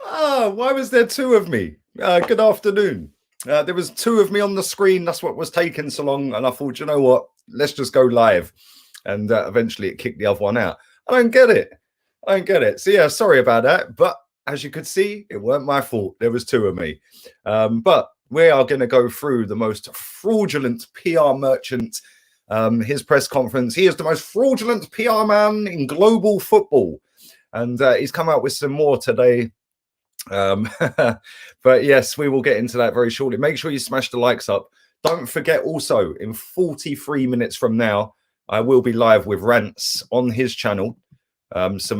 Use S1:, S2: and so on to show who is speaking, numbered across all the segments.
S1: Why was there two of me? Good afternoon. There was two of me on the screen. That's what was taking so long. And I thought, you know what? Let's just go live. And eventually it kicked the other one out. I don't get it. So yeah, sorry about that. But as you could see, it weren't my fault. There was two of me. But we are going to go through the most fraudulent PR merchant, his press conference. He is the most fraudulent PR man in global football. And he's come out with some more today. But yes, we will get into that very shortly. Make sure you smash the likes up. Don't forget also, in 43 minutes from now, I will be live with Rants on his channel. So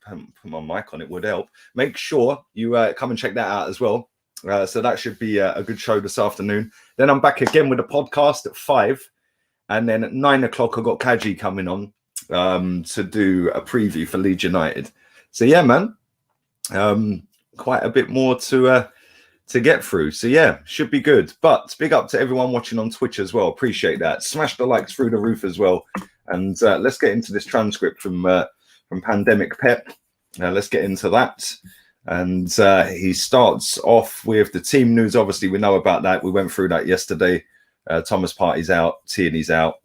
S1: put my mic on, it would help. Make sure you come and check that out as well. So that should be a good show this afternoon. Then I'm back again with a podcast at 5. And then at 9 o'clock, I've got Kaji coming on to do a preview for Leeds United. So yeah, man, quite a bit more to get through. So yeah, should be good. But big up to everyone watching on Twitch as well. Appreciate that. Smash the likes through the roof as well. And let's get into this transcript from Pandemic Pep. Let's get into that. And he starts off with the team news. Obviously, we know about that. We went through that yesterday. Thomas Partey's out. Tierney's out.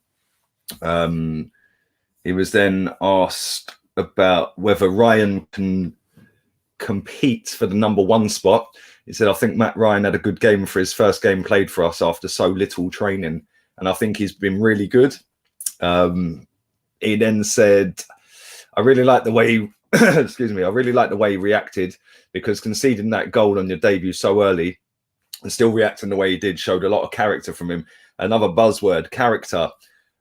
S1: He was then asked about whether Ryan can compete for the number 1 spot. He said, I think Matt Ryan had a good game for his first game played for us after so little training. And I think he's been really good. He then said, I really like the way, excuse me, I really like the way he reacted, because conceding that goal on your debut so early and still reacting the way he did showed a lot of character from him. Another buzzword, character.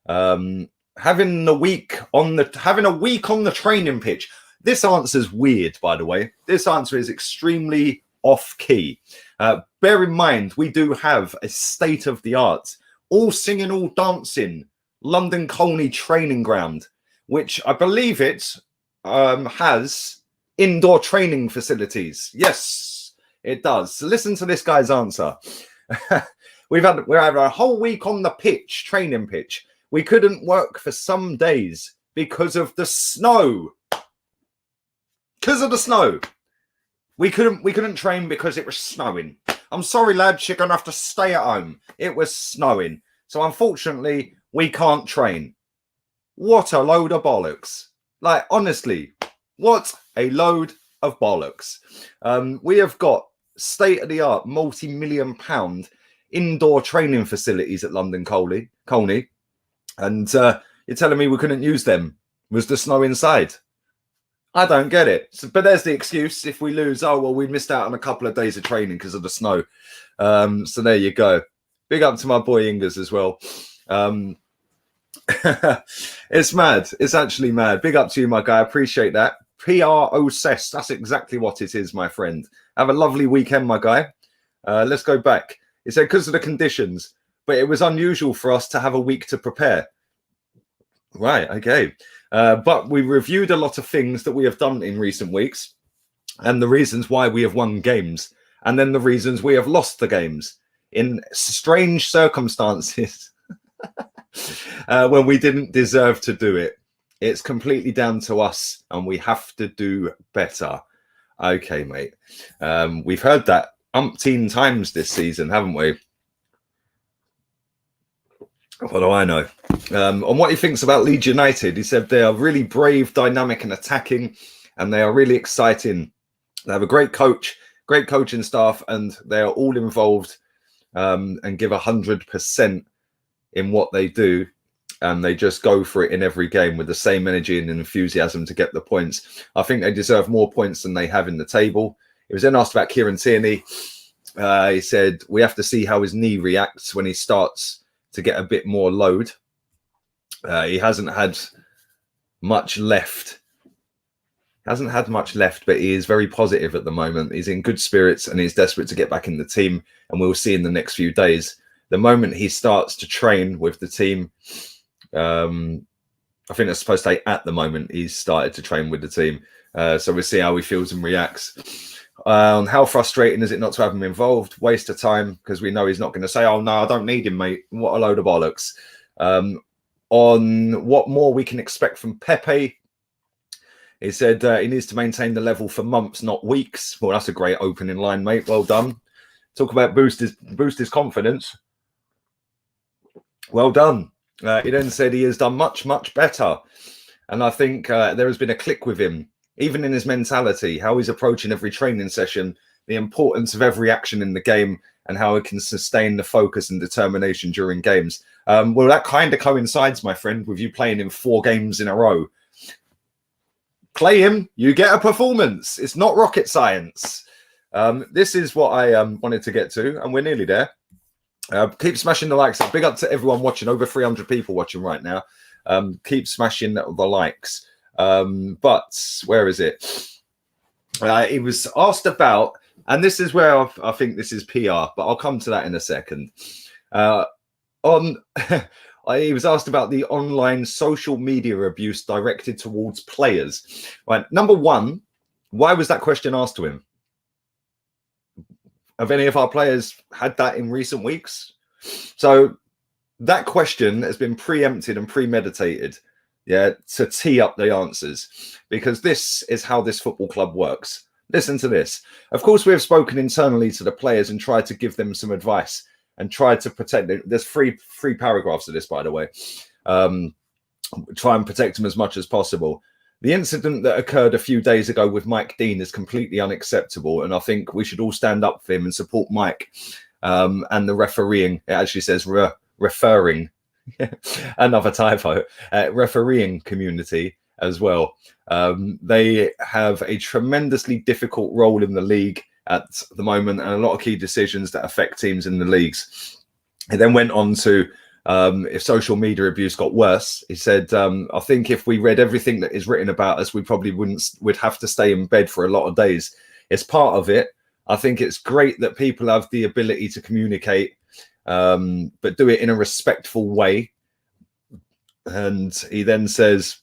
S1: Having a week on the training pitch. This answer is weird, by the way. This answer is extremely off key. Bear in mind, we do have a state-of-the-art, all singing, all dancing London Colney training ground, which I believe it has indoor training facilities. Yes, it does. So listen to this guy's answer. We're having a whole week on the pitch, training pitch. We couldn't work for some days because of the snow. Because of the snow. We couldn't train because it was snowing. I'm sorry, lads, you're gonna have to stay at home. It was snowing. So unfortunately, we can't train. What a load of bollocks. Like, honestly, what a load of bollocks. We have got state-of-the-art, multi-million pound indoor training facilities at London Colney. And you're telling me we couldn't use them? Was the snow inside? I don't get it. So, but there's the excuse. If we lose, oh, well, we missed out on a couple of days of training because of the snow. So there you go. Big up to my boy Ingers as well. It's mad. It's actually mad. Big up to you, my guy. I appreciate that. PROCESS. That's exactly what it is, my friend. Have a lovely weekend, my guy. Let's go back. He said, because of the conditions, but it was unusual for us to have a week to prepare. Right, okay. But we reviewed a lot of things that we have done in recent weeks and the reasons why we have won games, and then the reasons we have lost the games in strange circumstances when we didn't deserve to do it. It's completely down to us and we have to do better. Okay, mate. We've heard that umpteen times this season, haven't we? What do I know? On what he thinks about Leeds United, he said they are really brave, dynamic and attacking, and they are really exciting. They have a great coach, great coaching staff, and they are all involved and give 100% in what they do. And they just go for it in every game with the same energy and enthusiasm to get the points. I think they deserve more points than they have in the table. He was then asked about Kieran Tierney. He said, we have to see how his knee reacts when he starts to get a bit more load. He hasn't had much left. But he is very positive at the moment. He's in good spirits and he's desperate to get back in the team. And we'll see in the next few days. The moment he starts to train with the team, I think that's supposed to say at the moment he's started to train with the team. So we'll see how he feels and reacts. How frustrating is it not to have him involved? Waste of time, because we know he's not going to say, oh, no, I don't need him, mate. What a load of bollocks. On what more we can expect from Pepe, He said he needs to maintain the level for months, not weeks. Well, that's a great opening line, mate. Well done. Talk about boost his confidence. Well done. He then said he has done much, much better. And I think there has been a click with him, even in his mentality, how he's approaching every training session, the importance of every action in the game, and how it can sustain the focus and determination during games. Well, that kind of coincides, my friend, with you playing in 4 games in a row. Play him, you get a performance. It's not rocket science. This is what I wanted to get to, and we're nearly there. Keep smashing the likes. Big up to everyone watching. Over 300 people watching right now. Keep smashing the likes. But where is it? He was asked about, and this is where I think this is PR, but I'll come to that in a second. He was asked about the online social media abuse directed towards players. Right. Number one, why was that question asked to him? Have any of our players had that in recent weeks? So that question has been preempted and premeditated, to tee up the answers, because this is how this football club works. Listen to this. Of course, we have spoken internally to the players and tried to give them some advice and tried to protect them. There's three paragraphs of this, by the way. Try and protect them as much as possible. The incident that occurred a few days ago with Mike Dean is completely unacceptable, and I think we should all stand up for him and support Mike and the refereeing. It actually says referring, another typo, refereeing community as well. They have a tremendously difficult role in the league at the moment, and a lot of key decisions that affect teams in the leagues. He then went on to if social media abuse got worse, he said, I think if we read everything that is written about us, we probably would have to stay in bed for a lot of days. It's part of it. I think it's great that people have the ability to communicate, but do it in a respectful way. And he then says,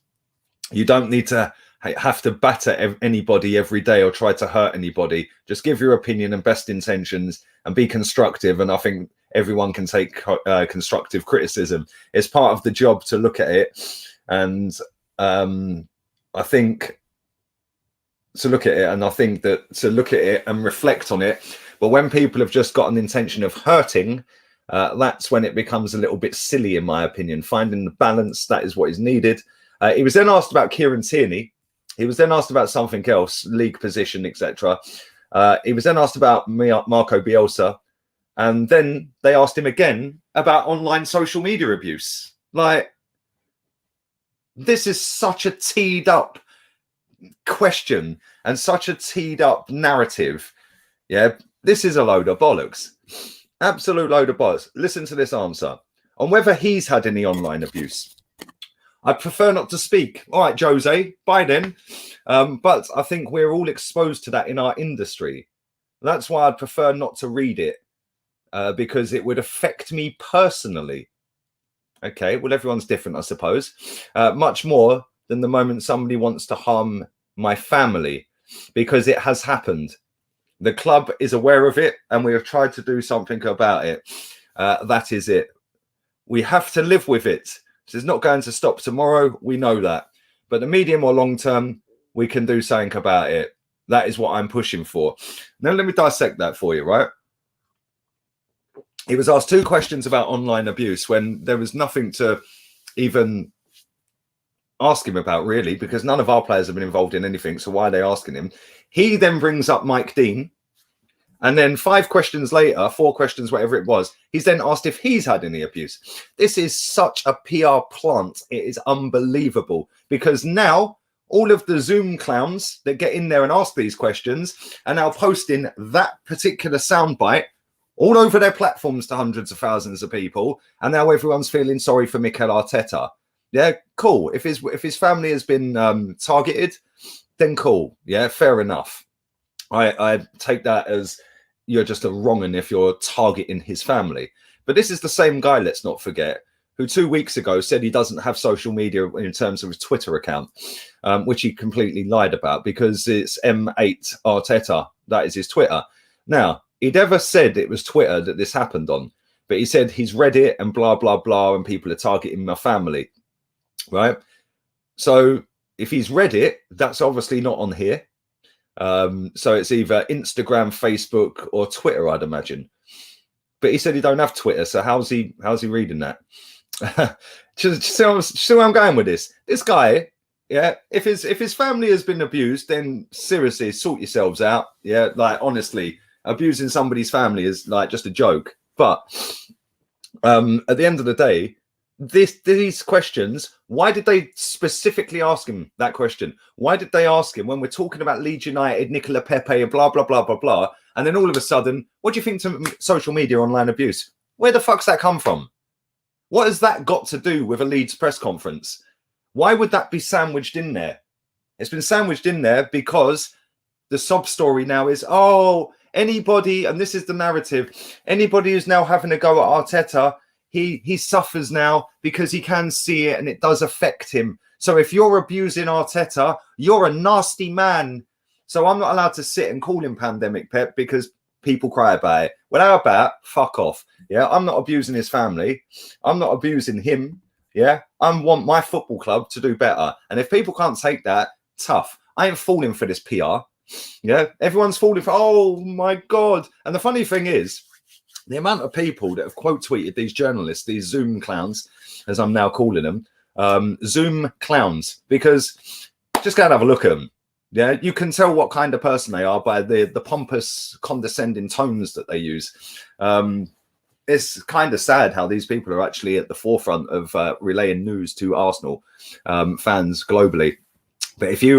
S1: you don't need to have to batter anybody every day or try to hurt anybody. Just give your opinion and best intentions and be constructive. And I think everyone can take constructive criticism. It's part of the job to look at it. And I think to look at it, and I think that to look at it and reflect on it. But when people have just got an intention of hurting, that's when it becomes a little bit silly, in my opinion. Finding the balance, that is what is needed. He was then asked about Kieran Tierney. He was then asked about something else, league position, etc. He was then asked about Marco Bielsa. And then they asked him again about online social media abuse. Like, this is such a teed up question and such a teed up narrative. Yeah, this is a load of bollocks. Absolute load of bollocks. Listen to this answer. On whether he's had any online abuse. I prefer not to speak. All right, Jose, bye then. But I think we're all exposed to that in our industry. That's why I'd prefer not to read it. Because it would affect me personally. Okay, well, everyone's different, I suppose. Much more than the moment somebody wants to harm my family, because it has happened. The club is aware of it, and we have tried to do something about it. That is it. We have to live with it. This is not going to stop tomorrow. We know that. But the medium or long term, we can do something about it. That is what I'm pushing for. Now, let me dissect that for you, right? He was asked 2 questions about online abuse when there was nothing to even ask him about, really, because none of our players have been involved in anything. So why are they asking him? He then brings up Mike Dean. And then 5 questions later, 4 questions, whatever it was, he's then asked if he's had any abuse. This is such a PR plant. It is unbelievable, because now all of the Zoom clowns that get in there and ask these questions are now posting that particular soundbite all over their platforms to hundreds of thousands of people, and now everyone's feeling sorry for Mikel Arteta. Yeah, cool. If his family has been targeted, then cool. Yeah, fair enough. I take that as you're just a wrong-un if you're targeting his family. But this is the same guy, let's not forget, who 2 weeks ago said he doesn't have social media in terms of his Twitter account, which he completely lied about, because it's M8 Arteta. That is his Twitter. Now, he never said it was Twitter that this happened on, but he said he's read it and blah, blah, blah, and people are targeting my family, right? So if he's read it, that's obviously not on here. So it's either Instagram, Facebook, or Twitter, I'd imagine. But he said he don't have Twitter, so how's he reading that? Just see where I'm going with this. This guy, yeah, if his family has been abused, then seriously sort yourselves out. Yeah, like honestly, abusing somebody's family is like just a joke. But at the end of the day, these questions, why did they specifically ask him that question? Why did they ask him when we're talking about Leeds United, Nicola Pepe, and blah blah blah blah blah? And then all of a sudden, what do you think to social media online abuse? Where the fuck's that come from? What has that got to do with a Leeds press conference? Why would that be sandwiched in there? It's been sandwiched in there because the sob story now is, oh, anybody, and this is the narrative, anybody who's now having a go at Arteta, he suffers now because he can see it and it does affect him. So if you're abusing Arteta, you're a nasty man. So I'm not allowed to sit and call him Pandemic Pep because people cry about it. Well, how about fuck off? Yeah, I'm not abusing his family. I'm not abusing him. Yeah, I want my football club to do better. And if people can't take that, tough. I ain't falling for this PR. Yeah, everyone's falling for, oh my God. And the funny thing is, the amount of people that have quote tweeted these journalists, these Zoom clowns, as I'm now calling them, Zoom clowns, because just go and have a look at them. Yeah, you can tell what kind of person they are by the pompous, condescending tones that they use. It's kind of sad how these people are actually at the forefront of relaying news to Arsenal fans globally. But if you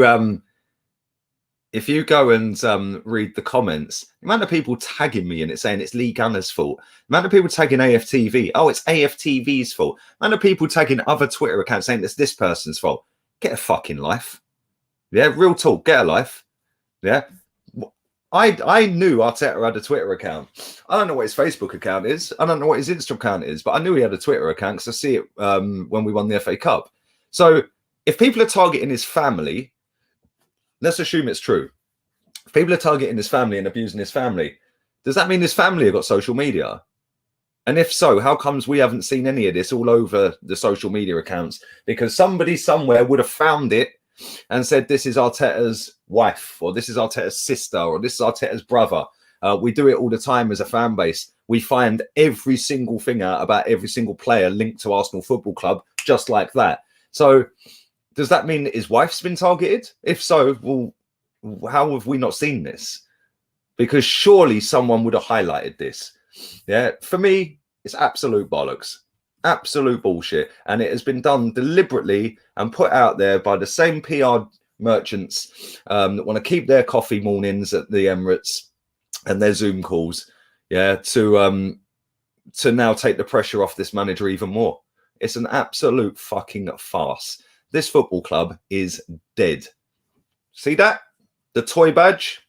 S1: go and read the comments, the amount of people tagging me in it saying it's Lee Gunner's fault, the amount of people tagging AFTV, oh, it's AFTV's fault, the amount of people tagging other Twitter accounts saying it's this person's fault. Get a fucking life. Yeah, real talk, get a life. Yeah. I knew Arteta had a Twitter account. I don't know what his Facebook account is. I don't know what his Insta account is, but I knew he had a Twitter account because I see it when we won the FA Cup. So if people are targeting his family, let's assume it's true. If people are targeting his family and abusing his family, does that mean his family have got social media? And if so, how comes we haven't seen any of this all over the social media accounts? Because somebody somewhere would have found it and said, this is Arteta's wife, or this is Arteta's sister, or this is Arteta's brother. We do it all the time as a fan base. We find every single thing out about every single player linked to Arsenal Football Club, just like that. So does that mean that his wife's been targeted? If so, well, how have we not seen this? Because surely someone would have highlighted this. Yeah, for me, it's absolute bollocks. Absolute bullshit. And it has been done deliberately and put out there by the same PR merchants that want to keep their coffee mornings at the Emirates and their Zoom calls, yeah, to now take the pressure off this manager even more. It's an absolute fucking farce. This football club is dead. See that? The toy badge,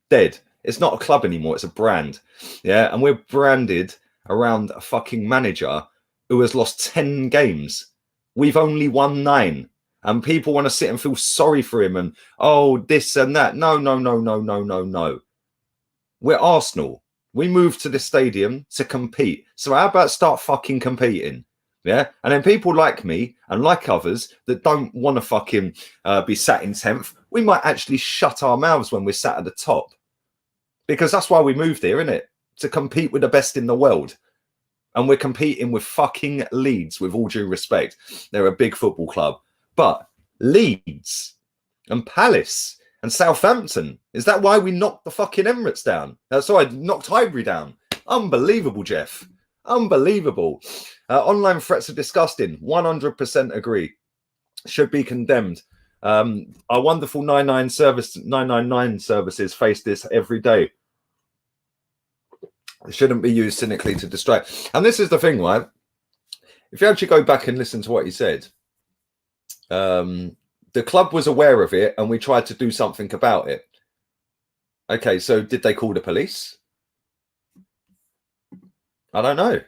S1: dead. It's not a club anymore. It's a brand. Yeah, and we're branded around a fucking manager who has lost 10 games. We've only won 9. And people want to sit and feel sorry for him and, oh, this and that. No, no, no, no, no, no, no. We're Arsenal. We moved to this stadium to compete. So how about start fucking competing? Yeah. And then people like me and like others that don't want to fucking be sat in 10th, we might actually shut our mouths when we're sat at the top. Because that's why we moved here, isn't it? To compete with the best in the world. And we're competing with fucking Leeds, with all due respect. They're a big football club. But Leeds and Palace and Southampton, is that why we knocked the fucking Emirates down? Sorry, knocked Highbury down. Unbelievable, Jeff. Unbelievable. Online threats are disgusting. 100% agree. Should be condemned. Our wonderful 999 services face this every day. It shouldn't be used cynically to distract. And this is the thing, right? If you actually go back and listen to what he said, the club was aware of it and we tried to do something about it. Okay, so did they call the police? I don't know,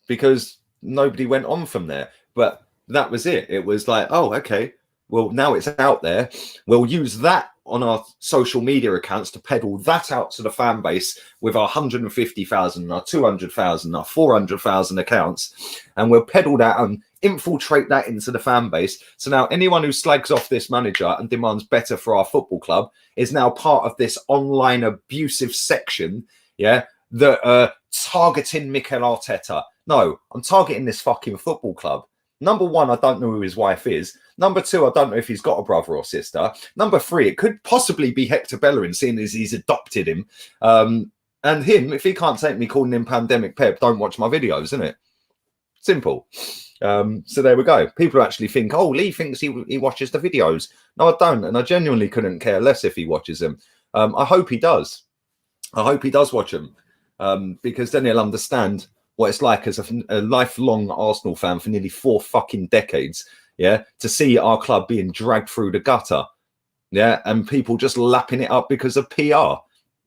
S1: because nobody went on from there. But that was it. It was like, oh, okay, well, now it's out there. We'll use that on our social media accounts to peddle that out to the fan base with our 150,000, our 200,000, our 400,000 accounts, and we'll peddle that and infiltrate that into the fan base. So now anyone who slags off this manager and demands better for our football club is now part of this online abusive section, yeah, that targeting Mikel Arteta. No, I'm targeting this fucking football club. Number one, I don't know who his wife is. Number two, I don't know if he's got a brother or sister. Number three, it could possibly be Hector Bellerin, seeing as he's adopted him. And him, if he can't take me calling him Pandemic Pep, don't watch my videos, isn't it? Simple. So there we go. People actually think, oh, Lee thinks he watches the videos. No, I don't. And I genuinely couldn't care less if he watches them. I hope he does. I hope he does watch them, because then he'll understand what it's like as a lifelong Arsenal fan for nearly 4 fucking decades, yeah, to see our club being dragged through the gutter, yeah, and people just lapping it up because of PR.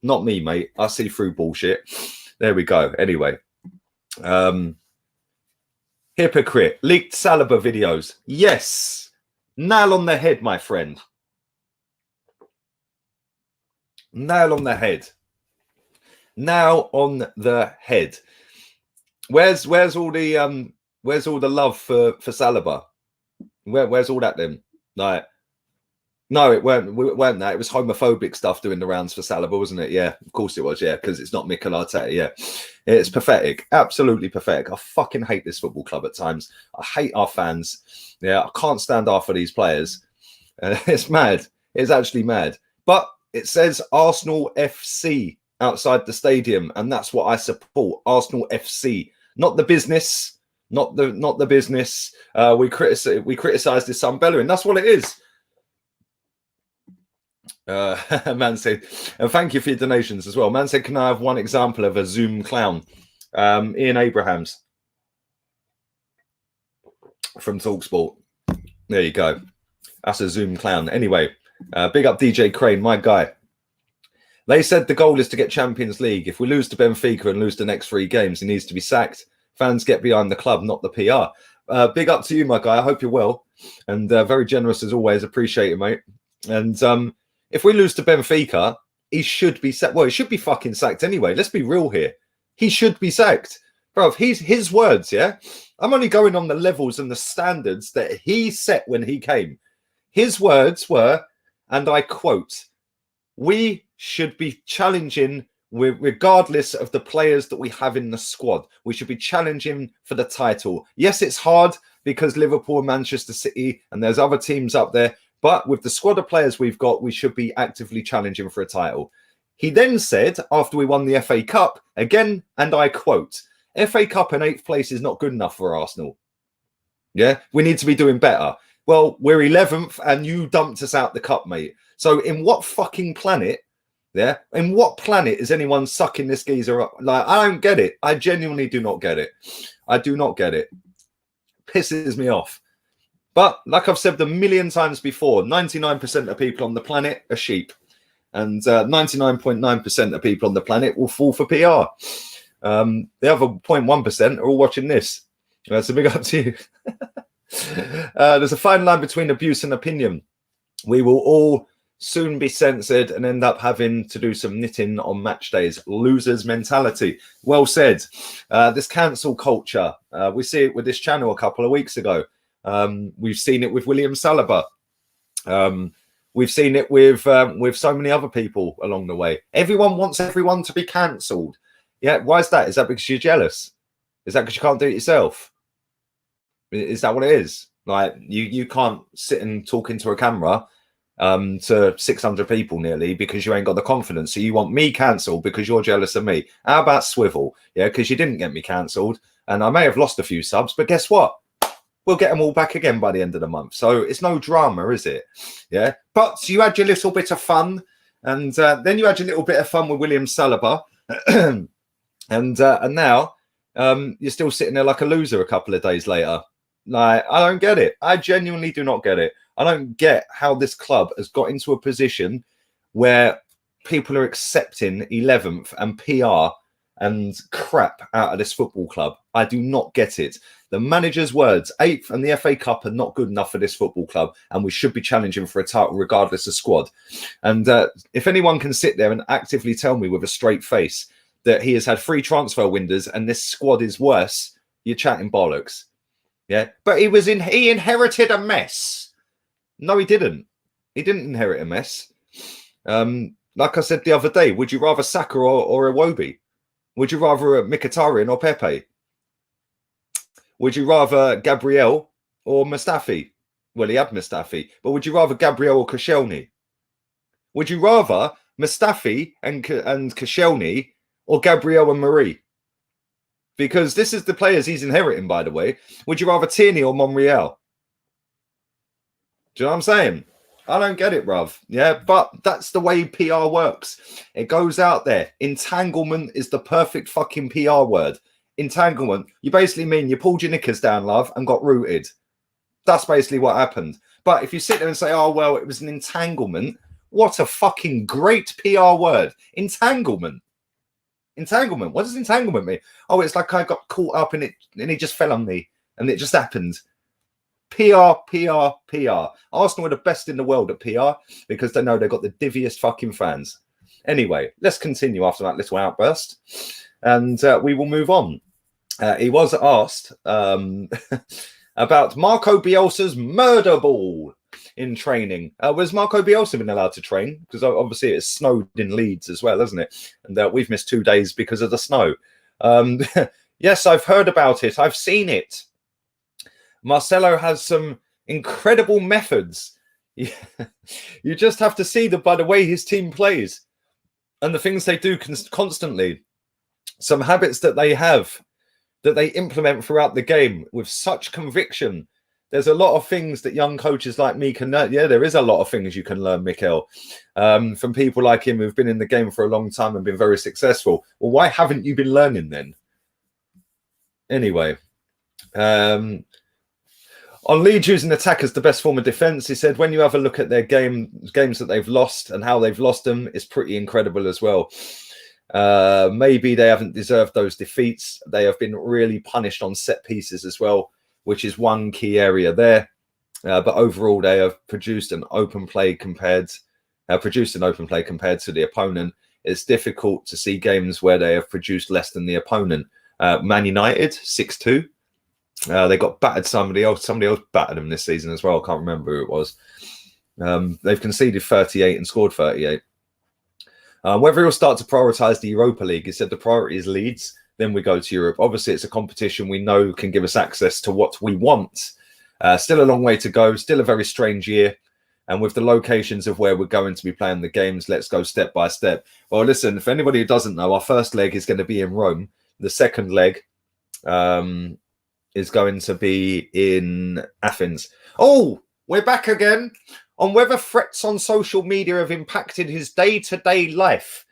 S1: Not me, mate. I see through bullshit. There we go. Anyway, hypocrite. Leaked Saliba videos. Yes. Nail on the head, my friend. Nail on the head. Nail on the head. Where's all the love for Saliba? Where's all that then? Like, no, it weren't that. It was homophobic stuff doing the rounds for Saliba, wasn't it? Yeah, of course it was. Yeah, because it's not Mikel Arteta. Yeah, it's pathetic, absolutely pathetic. I fucking hate this football club at times. I hate our fans. Yeah, I can't stand half of these players. It's mad. It's actually mad. But it says Arsenal FC outside the stadium, and that's what I support. Arsenal FC. Not the business, not the business. We criticize this son Bellerin. That's what it is. Man said, and thank you for your donations as well. Man said, can I have one example of a Zoom clown? Ian Abrahams from Talksport. There you go. That's a Zoom clown. Anyway, big up DJ Crane, my guy. They said the goal is to get Champions League. If we lose to Benfica and lose the next 3 games, he needs to be sacked. Fans get behind the club, not the PR. Big up to you, my guy. I hope you're well. And very generous as always. Appreciate it, mate. And if we lose to Benfica, he should be sacked. Well, he should be fucking sacked anyway. Let's be real here. He should be sacked. Bro, his words, yeah? I'm only going on the levels and the standards that he set when he came. His words were, and I quote, we should be challenging regardless of the players that we have in the squad. We should be challenging for the title. Yes, it's hard because Liverpool and Manchester City and there's other teams up there, but with the squad of players we've got, we should be actively challenging for a title. He then said, after we won the FA Cup, again, and I quote, FA Cup in 8th place is not good enough for Arsenal. Yeah, we need to be doing better. Well, we're 11th and you dumped us out the cup, mate. So in what fucking planet, yeah, in what planet is anyone sucking this geezer up? Like, I don't get it. I genuinely do not get it. I do not get it. Pisses me off. But like I've said a million times before, 99% of people on the planet are sheep. And 99.9% of people on the planet will fall for PR. The other 0.1% are all watching this. So big up to you. There's a fine line between abuse and opinion. We will all soon be censored and end up having to do some knitting on match days. Losers mentality. Well said. This cancel culture. We see it with this channel a couple of weeks ago. We've seen it with William Saliba. We've seen it with so many other people along the way. Everyone wants everyone to be cancelled. Yeah, why is that? Is that because you're jealous? Is that because you can't do it yourself? Is that what it is? Like you can't sit and talk into a camera to 600 people nearly because you ain't got the confidence. So you want me cancelled because you're jealous of me. How about swivel? Yeah, because you didn't get me cancelled and I may have lost a few subs, but guess what? We'll get them all back again by the end of the month. So it's no drama, is it? Yeah. But you had your little bit of fun and then you had your little bit of fun with William Saliba. and now you're still sitting there like a loser a couple of days later. Like, I don't get it. I genuinely do not get it. I don't get how this club has got into a position where people are accepting 11th and PR and crap out of this football club. I do not get it. The manager's words, 8th and the FA Cup are not good enough for this football club, and we should be challenging for a title regardless of squad. And if anyone can sit there and actively tell me with a straight face that he has had 3 transfer windows and this squad is worse, you're chatting bollocks. Yeah, but he inherited a mess. No, he didn't. He didn't inherit a mess. Like I said the other day, would you rather Saka or Iwobi? Would you rather Mkhitaryan or Pepe? Would you rather Gabriel or Mustafi? Well, he had Mustafi, but would you rather Gabriel or Koscielny? Would you rather Mustafi and Koscielny or Gabriel and Marie? Because this is the players he's inheriting, by the way. Would you rather Tierney or Monreal? Do you know what I'm saying? I don't get it, bruv. Yeah, but that's the way PR works. It goes out there. Entanglement is the perfect fucking PR word. Entanglement. You basically mean you pulled your knickers down, love, and got rooted. That's basically what happened. But if you sit there and say, oh, well, it was an entanglement, what a fucking great PR word. Entanglement. Entanglement. What does entanglement mean? Oh, it's like I got caught up in it and it just fell on me and it just happened. PR. Arsenal are the best in the world at PR because they know they've got the divviest fucking fans. Anyway, let's continue after that little outburst and we will move on. He was asked about Marco Bielsa's murder ball in training. Was Marco Bielsa been allowed to train? Because obviously it's snowed in Leeds as well, hasn't it? And we've missed 2 days because of the snow. Yes, I've heard about it. I've seen it. Marcelo has some incredible methods. You just have to see that by the way his team plays and the things they do constantly. Some habits that they have, that they implement throughout the game with such conviction. There's a lot of things that young coaches like me can learn. Yeah, there is a lot of things you can learn, Mikel, from people like him who've been in the game for a long time and been very successful. Well, why haven't you been learning then? Anyway, on Leeds using attack as the best form of defence, he said, when you have a look at their games that they've lost and how they've lost them, it's pretty incredible as well. Maybe they haven't deserved those defeats. They have been really punished on set pieces as well, which is one key area there. But overall, they have produced an open play compared to the opponent. It's difficult to see games where they have produced less than the opponent. Man United 6-2. They got battered. Somebody else battered them this season as well. I can't remember who it was. They've conceded 38 and scored 38. Whether he'll start to prioritise the Europa League, he said the priority is Leeds, then we go to Europe. Obviously, it's a competition we know can give us access to what we want. Still a long way to go, still a very strange year. And with the locations of where we're going to be playing the games, let's go step by step. Well, listen, for anybody who doesn't know, our first leg is going to be in Rome. The second leg is going to be in Athens. Oh, we're back again on whether threats on social media have impacted his day-to-day life.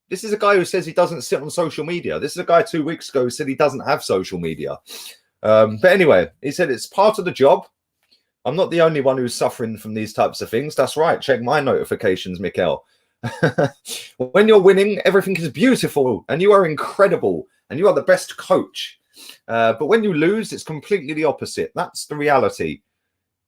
S1: This is a guy who says he doesn't sit on social media. This is a guy 2 weeks ago who said he doesn't have social media. But anyway, he said it's part of the job. I'm not the only one who's suffering from these types of things. That's right. Check my notifications, Mikel. When you're winning, everything is beautiful and you are incredible and you are the best coach. But when you lose, it's completely the opposite. That's the reality.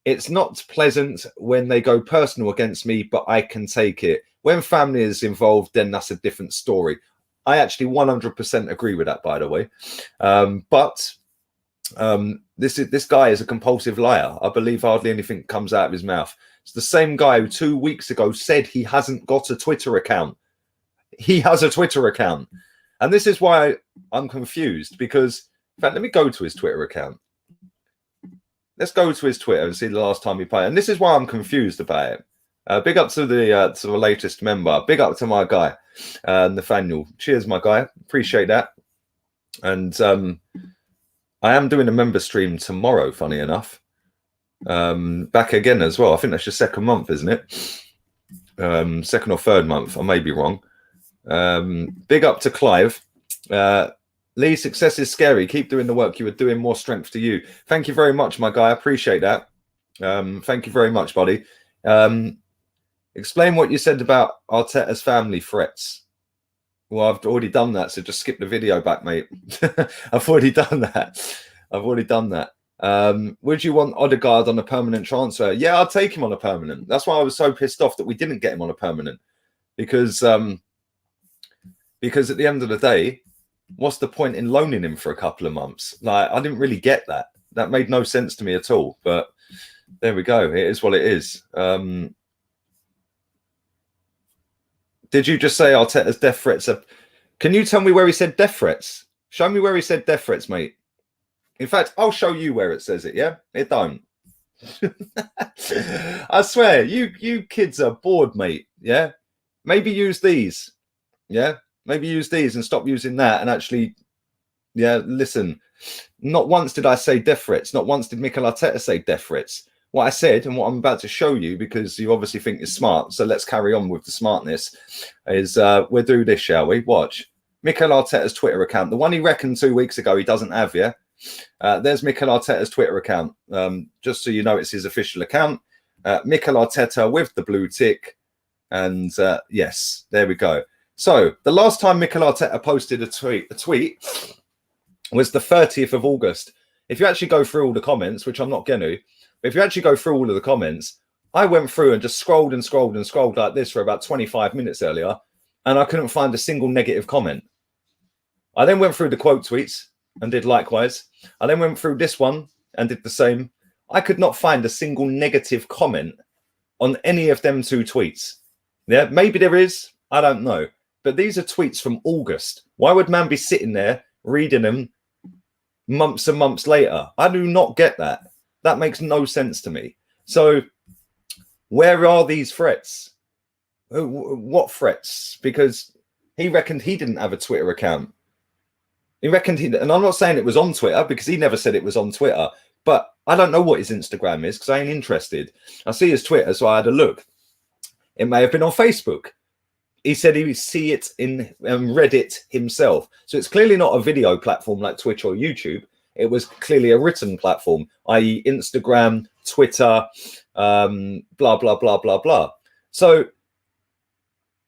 S1: It's not pleasant when they go personal against me, but I can take it. When family is involved, then that's a different story. I actually 100% agree with that, by the way. This guy is a compulsive liar. I believe hardly anything comes out of his mouth. It's the same guy who 2 weeks ago said he hasn't got a Twitter account. He has a Twitter account. And this is why I'm confused, because, in fact, let me go to his Twitter account. Let's go to his Twitter and see the last time he played. And this is why I'm confused about it. Big up to the latest member. Big up to my guy, Nathaniel. Cheers, my guy. Appreciate that. And I am doing a member stream tomorrow, funny enough. Back again as well. I think that's your second month, isn't it? Second or third month. I may be wrong. Big up to Clive. Lee, success is scary. Keep doing the work you were doing. More strength to you. Thank you very much, my guy. I appreciate that. Thank you very much, buddy. Explain what you said about Arteta's family threats. Well, I've already done that, so just skip the video back, mate. I've already done that. I've already done that. Would you want Odegaard on a permanent transfer? Yeah, I'd take him on a permanent. That's why I was so pissed off that we didn't get him on a permanent, because at the end of the day, what's the point in loaning him for a couple of months? Like, I didn't really get that. That made no sense to me at all. But there we go. It is what it is. Did you just say Arteta's death threats? Can you tell me where he said death threats? Show me where he said death threats, mate. In fact, I'll show you where it says it, yeah? It don't. I swear, you kids are bored, mate, yeah? Maybe use these, yeah? Maybe use these and stop using that and actually, yeah, listen. Not once did I say death threats. Not once did Mikel Arteta say death threats. What I said and what I'm about to show you, because you obviously think is smart, so let's carry on with the smartness, is we'll do this, shall we? Watch. Mikel Arteta's Twitter account. The one he reckoned 2 weeks ago he doesn't have, yeah? There's Mikel Arteta's Twitter account. Just so you know, it's his official account. Mikel Arteta with the blue tick. And yes, there we go. So the last time Mikel Arteta posted a tweet was the 30th of August. If you actually go through all the comments, which I'm not going to, but if you actually go through all of the comments, I went through and just scrolled and scrolled and scrolled like this for about 25 minutes earlier, and I couldn't find a single negative comment. I then went through the quote tweets and did likewise. I then went through this one and did the same. I could not find a single negative comment on any of them two tweets. Yeah, maybe there is. I don't know. But these are tweets from August. Why would man be sitting there reading them months and months later? I do not get that. That makes no sense to me. So where are these threats? What threats? Because he reckoned he didn't have a Twitter account. He reckoned he, and I'm not saying it was on Twitter because he never said it was on Twitter, but I don't know what his Instagram is because I ain't interested. I see his Twitter, so I had a look. It may have been on Facebook. He said he would see it in Reddit himself. So it's clearly not a video platform like Twitch or YouTube. It was clearly a written platform, i.e. Instagram, Twitter, blah, blah, blah, blah, blah. So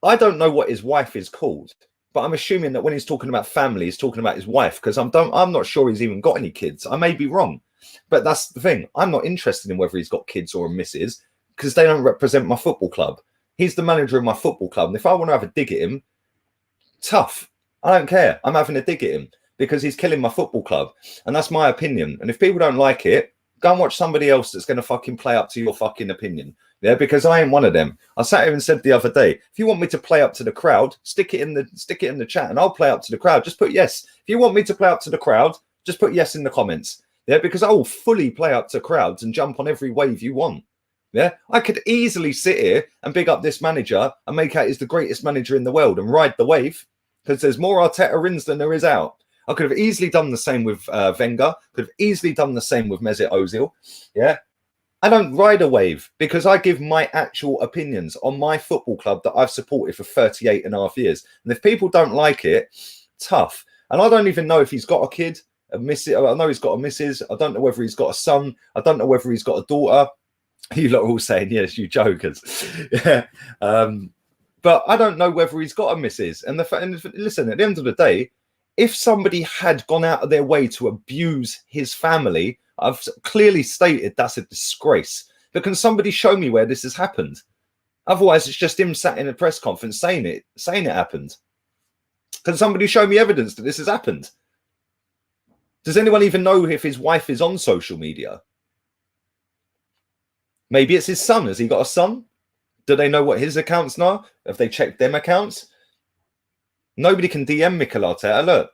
S1: I don't know what his wife is called, but I'm assuming that when he's talking about family, he's talking about his wife, because I'm not sure he's even got any kids. I may be wrong, but that's the thing. I'm not interested in whether he's got kids or a missus because they don't represent my football club. He's the manager of my football club. And if I want to have a dig at him, tough. I don't care. I'm having a dig at him because he's killing my football club. And that's my opinion. And if people don't like it, go and watch somebody else that's going to fucking play up to your fucking opinion. Yeah, because I ain't one of them. I sat here and said the other day, if you want me to play up to the crowd, stick it in the chat and I'll play up to the crowd. Just put yes. If you want me to play up to the crowd, just put yes in the comments. Yeah, because I will fully play up to crowds and jump on every wave you want. Yeah, I could easily sit here and big up this manager and make out he's the greatest manager in the world and ride the wave because there's more Arteta ins than there is out. I could have easily done the same with Wenger. Could have easily done the same with Mesut Ozil. Yeah, I don't ride a wave because I give my actual opinions on my football club that I've supported for 38 and a half years. And if people don't like it, tough. And I don't even know if he's got a kid, a missus. I know he's got a missus. I don't know whether he's got a son. I don't know whether he's got a daughter. You lot are all saying, yes, you jokers. Yeah. But I don't know whether he's got a missus. And listen, at the end of the day, if somebody had gone out of their way to abuse his family, I've clearly stated that's a disgrace. But can somebody show me where this has happened? Otherwise, it's just him sat in a press conference saying it happened. Can somebody show me evidence that this has happened? Does anyone even know if his wife is on social media? Maybe it's his son. Has he got a son? Do they know what his accounts are? Have they checked them accounts? Nobody can DM Mikel Arteta. Look.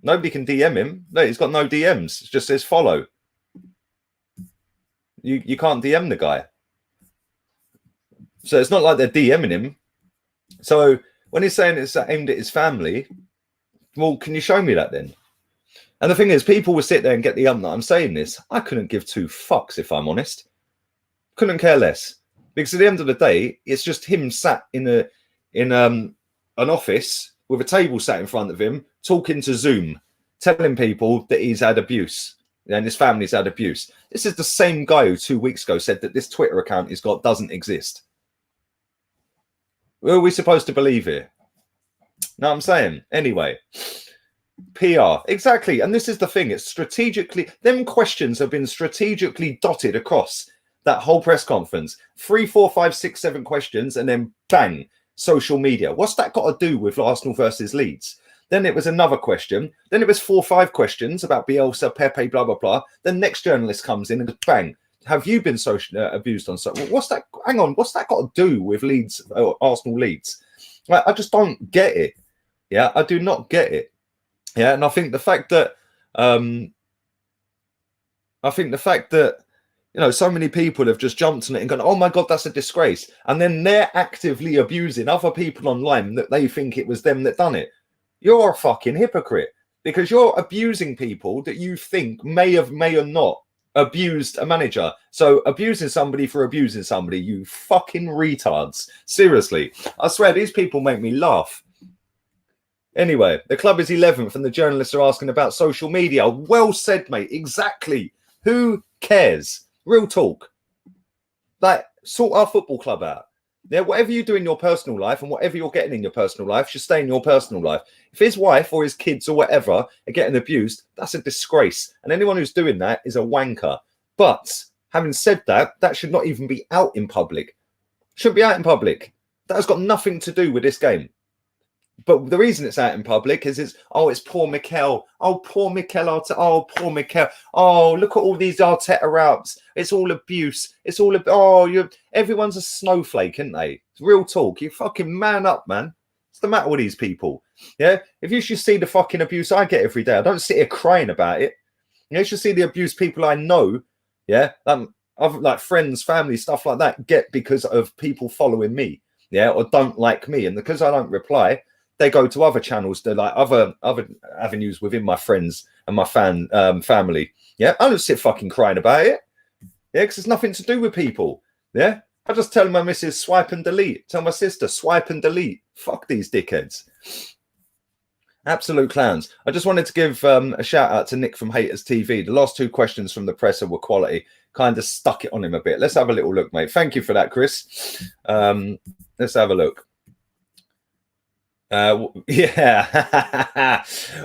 S1: Nobody can DM him. No, he's got no DMs. It just says follow. You can't DM the guy. So it's not like they're DMing him. So when he's saying it's aimed at his family, well, can you show me that then? And the thing is, people will sit there and get the that I'm saying this. I couldn't give two fucks, if I'm honest. Couldn't care less. Because at the end of the day, it's just him sat in an office with a table sat in front of him, talking to Zoom, telling people that he's had abuse and his family's had abuse. This is the same guy who 2 weeks ago said that this Twitter account he's got doesn't exist. Who are we supposed to believe here? Know what I'm saying? Anyway, PR, exactly. And this is the thing, it's strategically, them questions have been strategically dotted across that whole press conference. 3, 4, 5, 6, 7 questions, and then bang, social media. What's that got to do with Arsenal versus Leeds? Then it was another question. Then it was 4 or 5 questions about Bielsa, Pepe, blah, blah, blah. Then next journalist comes in and bang, have you been social abused on social? What's that? Hang on, what's that got to do with Leeds, Arsenal Leeds? Like, I just don't get it. Yeah, I do not get it. Yeah, and I think the fact that you know, so many people have just jumped on it and gone, oh my God, that's a disgrace. And then they're actively abusing other people online that they think it was them that done it. You're a fucking hypocrite, because you're abusing people that you think may or not abused a manager. So abusing somebody for abusing somebody, you fucking retards. Seriously, I swear these people make me laugh. Anyway, the club is 11th and the journalists are asking about social media. Well said, mate. Exactly. Who cares? Real talk. Like, sort our football club out. Yeah, whatever you do in your personal life and whatever you're getting in your personal life should stay in your personal life. If his wife or his kids or whatever are getting abused, that's a disgrace. And anyone who's doing that is a wanker. But having said that, that should not even be out in public. Shouldn't be out in public. That has got nothing to do with this game. But the reason it's out in public is it's poor Mikel. Oh, poor Mikel Arteta. Oh, poor Mikel. Oh, look at all these Arteta raps. It's all abuse. It's all everyone's a snowflake, isn't they? It's real talk. You fucking man up, man. What's the matter with these people? Yeah, if you should see the fucking abuse I get every day, I don't sit here crying about it. You should see the abuse people I know. Yeah, I've like friends, family, stuff like that get because of people following me. Yeah, or don't like me, and because I don't reply, they go to other channels, they're like other avenues within my friends and my family. Yeah, I don't sit fucking crying about it. Yeah, because it's nothing to do with people. Yeah, I just tell my missus swipe and delete. Tell my sister swipe and delete. Fuck these dickheads. Absolute clowns. I just wanted to give a shout out to Nick from Haters TV. The last 2 questions from the presser were quality. Kind of stuck it on him a bit. Let's have a little look, mate. Thank you for that, Chris. Let's have a look. Yeah.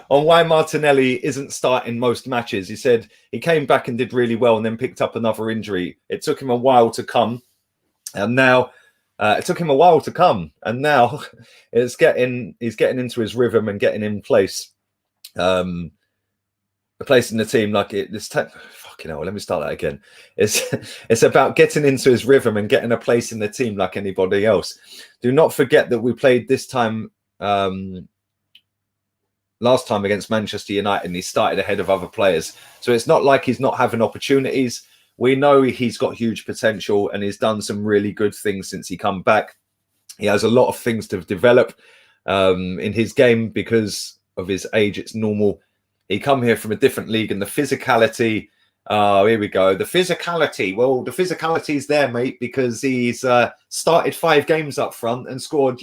S1: On why Martinelli isn't starting most matches, he said he came back and did really well and then picked up another injury. It took him a while to come, and now he's getting into his rhythm and getting in place, a place in the team. Like fucking hell, let me start that again. It's about getting into his rhythm and getting a place in the team like anybody else. Do not forget that we played this time last time against Manchester United and he started ahead of other players. So it's not like he's not having opportunities. We know he's got huge potential and he's done some really good things since he come back. He has a lot of things to develop in his game because of his age. It's normal. He come here from a different league and the physicality. Oh, here we go. The physicality. Well, the physicality is there, mate, because he's started 5 games up front and scored,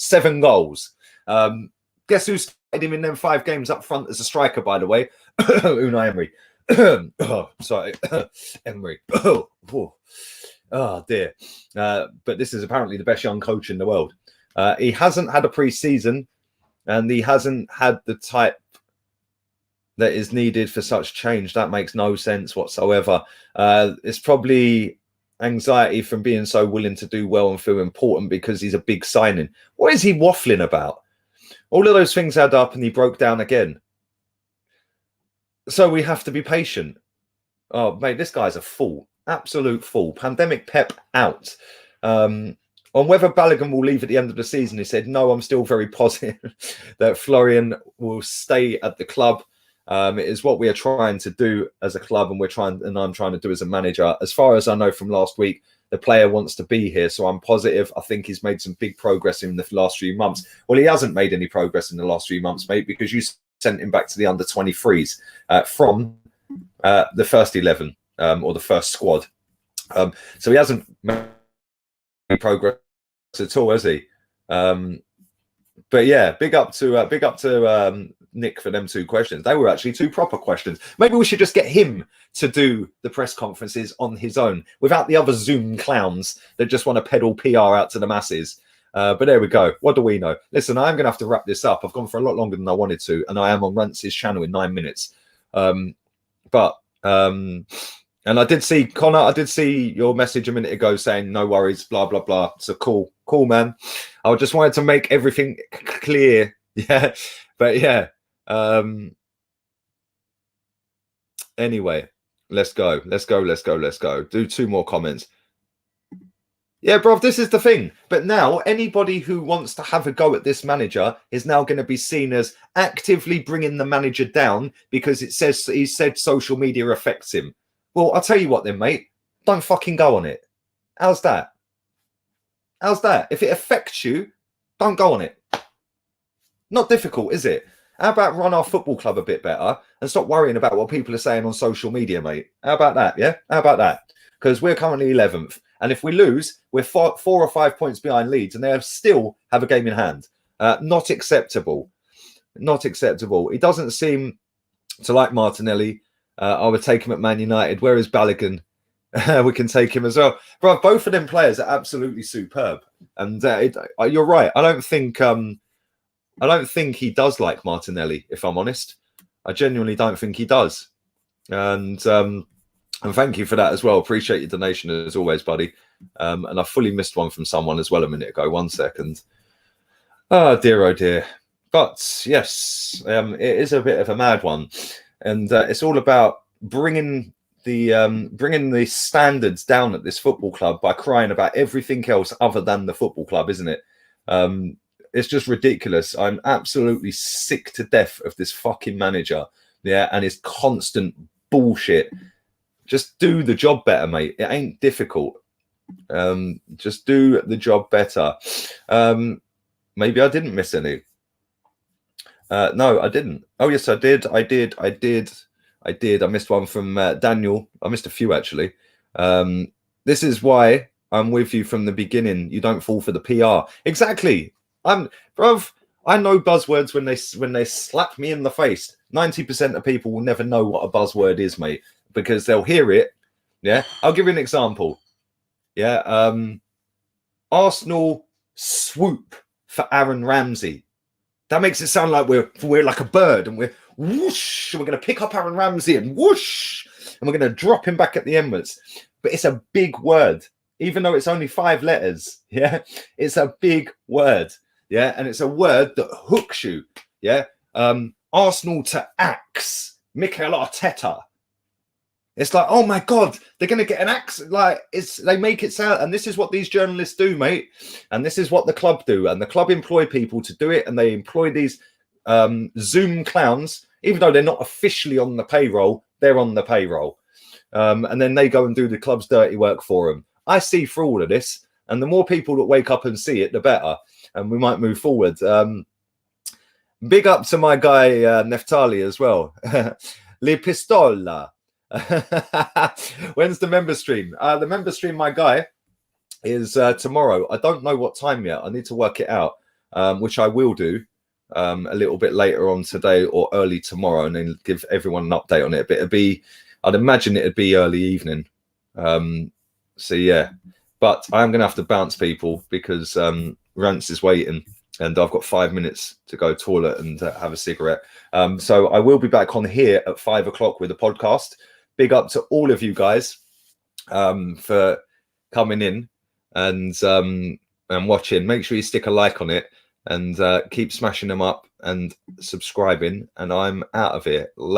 S1: 7 goals. Guess who started him in them 5 games up front as a striker, by the way? Unai Emery. Oh, sorry. Emery. Oh, dear. But this is apparently the best young coach in the world. He hasn't had a pre-season and he hasn't had the type that is needed for such change. That makes no sense whatsoever. It's probably anxiety from being so willing to do well and feel important because he's a big signing. What is he waffling about? All of those things add up and he broke down again. So we have to be patient. Oh, mate, this guy's a fool. Absolute fool. Pandemic Pep out. On whether Balogun will leave at the end of the season, he said, no, I'm still very positive that Florian will stay at the club. It is what we are trying to do as a club and I'm trying to do as a manager. As far as I know from last week, the player wants to be here. So I'm positive. I think he's made some big progress in the last few months. Well, he hasn't made any progress in the last few months, mate, because you sent him back to the under-23s from the first 11 or the first squad. So he hasn't made any progress at all, has he? But yeah, big up to Nick for them 2 questions. They were actually 2 proper questions. Maybe we should just get him to do the press conferences on his own without the other Zoom clowns that just want to peddle PR out to the masses. But there we go. What do we know? Listen, I'm going to have to wrap this up. I've gone for a lot longer than I wanted to, and I am on Rance's channel in 9 minutes. And I did see, Connor, I did see your message a minute ago saying no worries, blah, blah, blah. So cool, man. I just wanted to make everything clear. Yeah. But yeah. Anyway, let's go. Do 2 more comments. Yeah, bro, this is the thing. But now anybody who wants to have a go at this manager is now going to be seen as actively bringing the manager down because it says he said social media affects him. Well, I'll tell you what then, mate. Don't fucking go on it. How's that? If it affects you, don't go on it. Not difficult, is it? How about run our football club a bit better and stop worrying about what people are saying on social media, mate? How about that? Yeah? How about that? Because we're currently 11th. And if we lose, we're 4 or 5 points behind Leeds and they still have a game in hand. Not acceptable. Not acceptable. He doesn't seem to like Martinelli. I would take him at Man United. Where is Balogun? We can take him as well. Bro, both of them players are absolutely superb. And you're right. I don't think he does like Martinelli, if I'm honest. I genuinely don't think he does. And thank you for that as well. Appreciate your donation as always, buddy. And I fully missed one from someone as well a minute ago. 1 second. Oh dear. But yes, it is a bit of a mad one. And it's all about bringing the standards down at this football club by crying about everything else other than the football club, isn't it? It's just ridiculous. I'm absolutely sick to death of this fucking manager. Yeah, and his constant bullshit. Just do the job better, mate. It ain't difficult. Just do the job better. Maybe I didn't miss any. No, I didn't. Oh, yes, I did. I did. I missed one from Daniel. I missed a few, actually. This is why I'm with you from the beginning. You don't fall for the PR. Exactly. Bruv, I know buzzwords when they slap me in the face. 90% of people will never know what a buzzword is, mate, because they'll hear it. Yeah. I'll give you an example. Yeah. Arsenal swoop for Aaron Ramsey. That makes it sound like we're like a bird and we're whoosh, and we're going to pick up Aaron Ramsey and whoosh, and we're going to drop him back at the Emirates. But it's a big word, even though it's only 5 letters. Yeah, it's a big word. Yeah, and it's a word that hooks you. Yeah, Arsenal to axe Mikel Arteta. It's like, oh my God, they're going to get an axe. Like they make it sound, and this is what these journalists do, mate. And this is what the club do. And the club employ people to do it. And they employ these Zoom clowns, even though they're not officially on the payroll, they're on the payroll. And then they go and do the club's dirty work for them. I see through all of this. And the more people that wake up and see it, the better. And we might move forward. Big up to my guy, Neftali, as well. Le Pistola. When's the member stream? The member stream, my guy, is tomorrow. I don't know what time yet. I need to work it out, which I will do a little bit later on today or early tomorrow, and then give everyone an update on it. But I'd imagine it'd be early evening. So yeah, but I'm gonna have to bounce people because Rance is waiting, and I've got 5 minutes to go toilet and have a cigarette. So I will be back on here at 5 o'clock with a podcast. Big up to all of you guys for coming in and watching. Make sure you stick a like on it and keep smashing them up and subscribing. And I'm out of here. Later.